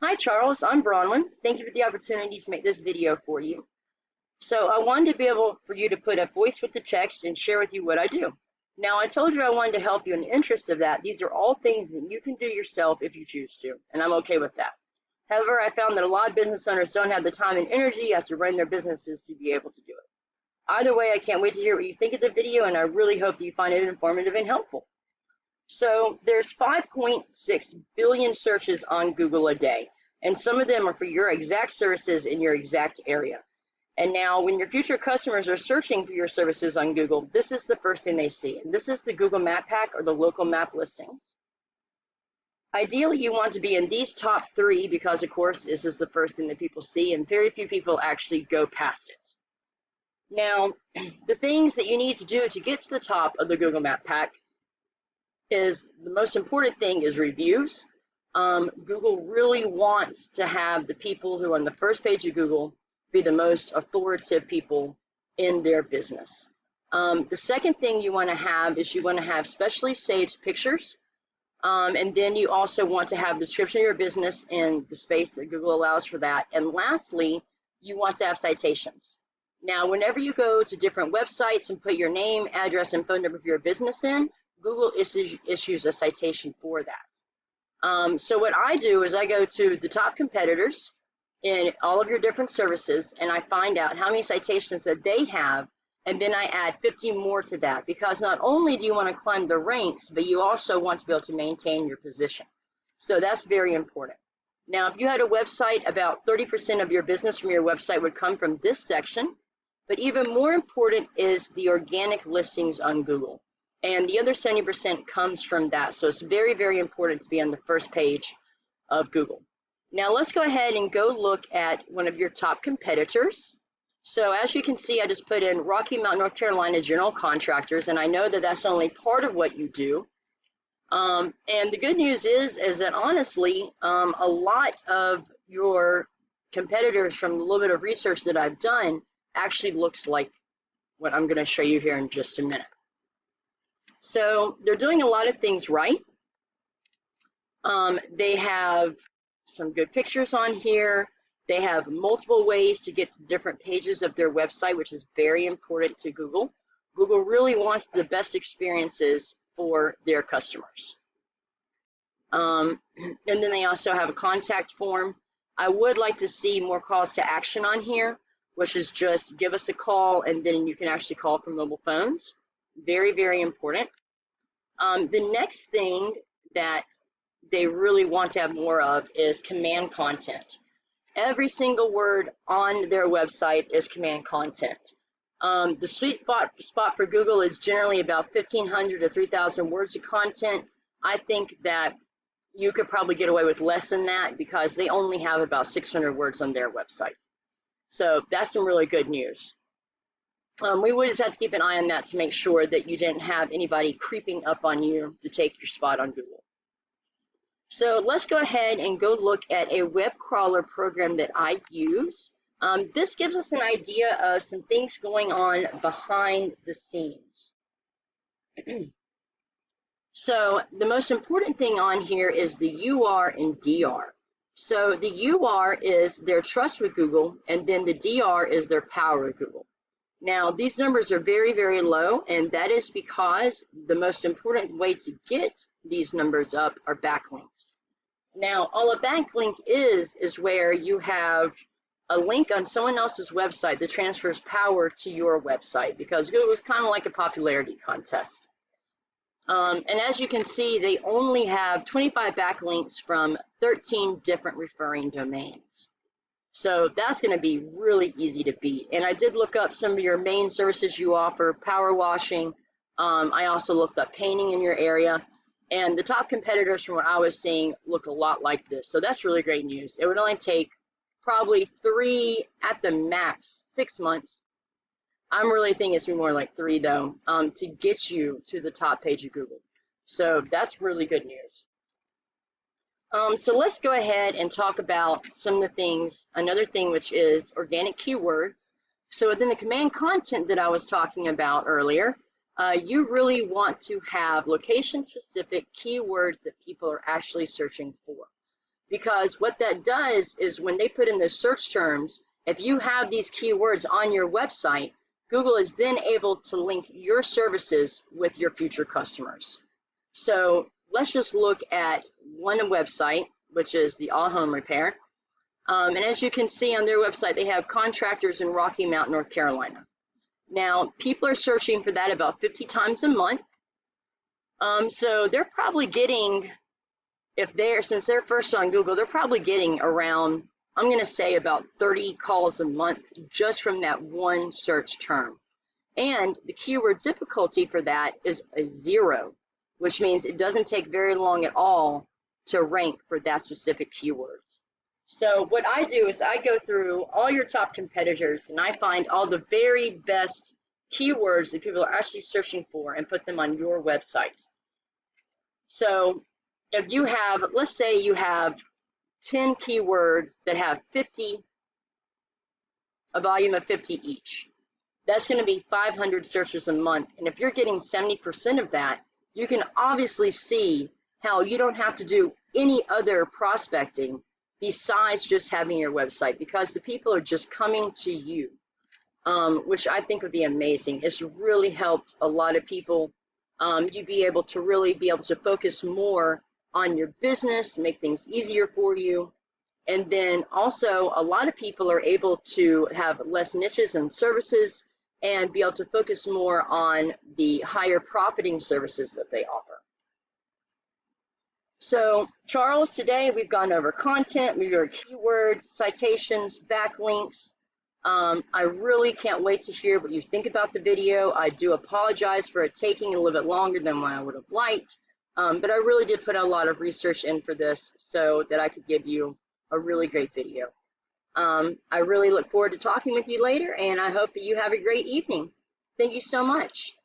Hi Charles, I'm Bronwyn. Thank you for the opportunity to make this video for you. So I wanted to be able for you to put a voice with the text and share with you what I do. Now I told you I wanted to help you in the interest of that. These are all things that you can do yourself if you choose to, and I'm okay with that. However, I found that a lot of business owners don't have the time and energy to run their businesses to be able to do it. Either way, I can't wait to hear what you think of the video, and I really hope that you find it informative and helpful. So there's 5.6 billion searches on Google a day, and some of them are for your exact services in your exact area. And now when your future customers are searching for your services on Google, this is the first thing they see. And this is the Google Map Pack or the local map listings. Ideally, you want to be in these top three because, of course, this is the first thing that people see, and very few people actually go past it. Now, the things that you need to do to get to the top of the Google Map Pack is the most important thing is reviews. Google really wants to have the people who are on the first page of Google be the most authoritative people in their business. The second thing you want to have is you want to have specially saved pictures. And then you also want to have the description of your business in the space that Google allows for that. And lastly, you want to have citations. Now, whenever you go to different websites and put your name, address, and phone number for your business in, Google issues a citation for that. So what I do is I go to the top competitors in all of your different services, and I find out how many citations that they have, and then I add 50 more to that, because not only do you want to climb the ranks, but you also want to be able to maintain your position. So that's very important. Now, if you had a website, about 30% of your business from your website would come from this section, but even more important is the organic listings on Google. And the other 70% comes from that. So it's very, very important to be on the first page of Google. Now let's go ahead and go look at one of your top competitors. So as you can see, I just put in Rocky Mount, North Carolina general contractors, and I know that that's only part of what you do. And the good news is that honestly, a lot of your competitors, from the little bit of research that I've done, actually looks like what I'm going to show you here in just a minute. So they're doing a lot of things right. They have some good pictures on here. They have multiple ways to get to different pages of their website, which is very important to Google. Google really wants the best experiences for their customers. And then they also have a contact form. I would like to see more calls to action on here, which is just give us a call, and then you can actually call from mobile phones. Very, very important. The next thing that they really want to have more of is command content. Every single word on their website is command content. The sweet spot for Google is generally about 1,500 to 3,000 words of content. I think that you could probably get away with less than that because they only have about 600 words on their website. So that's some really good news. We would just have to keep an eye on that to make sure that you didn't have anybody creeping up on you to take your spot on Google. So let's go ahead and go look at a web crawler program that I use. This gives us an idea of some things going on behind the scenes. So the most important thing on here is the UR and DR. So the UR is their trust with Google, and then the DR is their power with Google. Now, these numbers are very, very low, and that is because the most important way to get these numbers up are backlinks. Now, all a backlink is where you have a link on someone else's website that transfers power to your website, because Google is kind of like a popularity contest. And as you can see, they only have 25 backlinks from 13 different referring domains. So that's going to be really easy to beat. And I did look up some of your main services you offer, power washing. I also looked up painting in your area. And the top competitors from what I was seeing look a lot like this. So that's really great news. It would only take probably 3, at the max, 6 months. I'm really thinking it's more like 3 though, to get you to the top page of Google. So that's really good news. So let's go ahead and talk about some of the things, another thing which is organic keywords. So within the command content that I was talking about earlier, you really want to have location-specific keywords that people are actually searching for. because what that does is when they put in the search terms, if you have these keywords on your website, Google is then able to link your services with your future customers. So let's just look at one website, which is the All Home Repair. And as you can see on their website, they have contractors in Rocky Mount, North Carolina. Now, people are searching for that about 50 times a month. So they're probably getting, since they're first on Google, they're probably getting around, I'm going to say about 30 calls a month just from that one search term. And the keyword difficulty for that is a 0, which means it doesn't take very long at all to rank for that specific keywords. So what I do is I go through all your top competitors and I find all the very best keywords that people are actually searching for and put them on your website. So if you have, let's say you have 10 keywords that have a volume of 50 each. That's going to be 500 searches a month. And if you're getting 70% of that, you can obviously see how you don't have to do any other prospecting besides just having your website, because the people are just coming to you, which I think would be amazing. It's really helped a lot of people. You'd be able to really be able to focus more on your business, make things easier for you. And then also a lot of people are able to have less niches and services and be able to focus more on the higher profiting services that they offer. So Charles, today we've gone over content, we've covered keywords, citations, backlinks. I really can't wait to hear what you think about the video. I do apologize for it taking a little bit longer than what I would have liked, but I really did put a lot of research in for this so that I could give you a really great video. I really look forward to talking with you later, and I hope that you have a great evening. Thank you so much.